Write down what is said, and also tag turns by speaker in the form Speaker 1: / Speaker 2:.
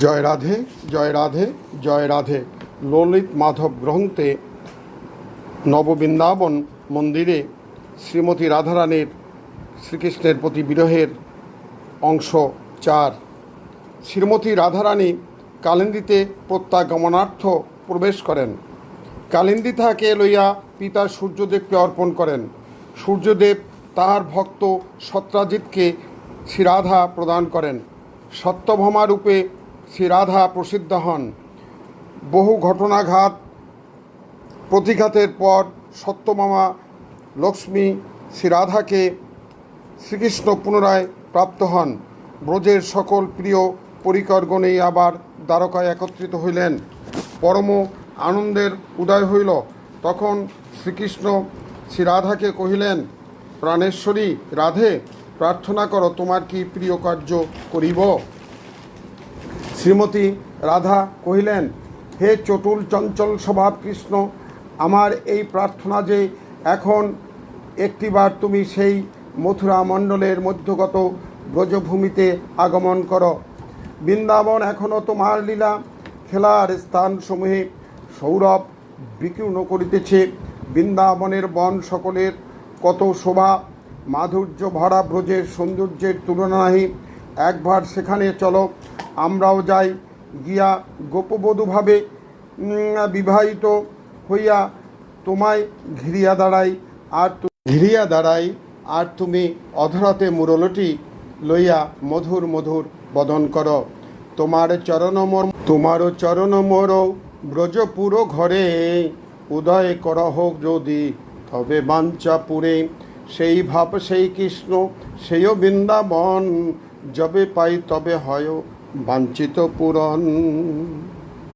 Speaker 1: জয় রাধে, জয় রাধে, জয় রাধে। ললিত মাধব গ্রন্থে নববৃন্দাবন মন্দিরে শ্রীমতী রাধারানীর শ্রীকৃষ্ণের প্রতি বিরহের অংশ 4। শ্রীমতী রাধারানী কালিন্দীতে প্রত্যাগমনার্থ প্রবেশ করেন। কালিন্দী তাহাকে লইয়া পিতা সূর্যদেবকে অর্পণ করেন। সূর্যদেব তাহার ভক্ত সত্রাজিৎকে শ্রীরাধা প্রদান করেন। সত্যভামা রূপে শ্রীরাধা প্রসিদ্ধ হন। বহু ঘটনাঘাত প্রতিঘাতের পর সত্যভামা লক্ষ্মী শ্রীরাধাকে শ্রীকৃষ্ণ পুনরায় প্রাপ্ত হন। ব্রজের সকল প্রিয় পরিকরগণেই আবার দ্বারকায় একত্রিত হইলেন। পরম আনন্দের উদয় হইল। তখন শ্রীকৃষ্ণ শ্রীরাধাকে কহিলেন, প্রাণেশ্বরী রাধে, প্রার্থনা করো, তোমার কি প্রিয় কার্য করিব? শ্রীমতী রাধা কহিলেন, হে চটুল চঞ্চল স্বভাব কৃষ্ণ, আমার এই প্রার্থনা যে এখন একটিবার তুমি সেই মথুরা মণ্ডলের মধ্যগত ব্রজভূমিতে আগমন করো। বৃন্দাবন এখনও তোমার লীলা খেলার স্থানসমূহে সৌরভ বিকীর্ণ করিতেছে। বৃন্দাবনের বন সকলের কত শোভা মাধুর্য ভরা, ব্রজের সৌন্দর্যের তুলনা নাহি। একবার সেখানে চলো, আমরাও যাই, গিয়া গোপবধূভাবে বিবাহিত হইয়া তোমায় ঘিরিয়া দাঁড়াই, আর তুমি অধরাতে মুরলটি লইয়া মধুর মধুর বদন করো। তোমারও চরণ মোর ব্রজপুর ঘরে, উদয় কর হোক যদি তবে বাঞ্চাপুরে। সেই ভাব সেই কৃষ্ণ সেইও বৃন্দাবন, যবে পাই তবে হয় বাঞ্ছিত পূরণ।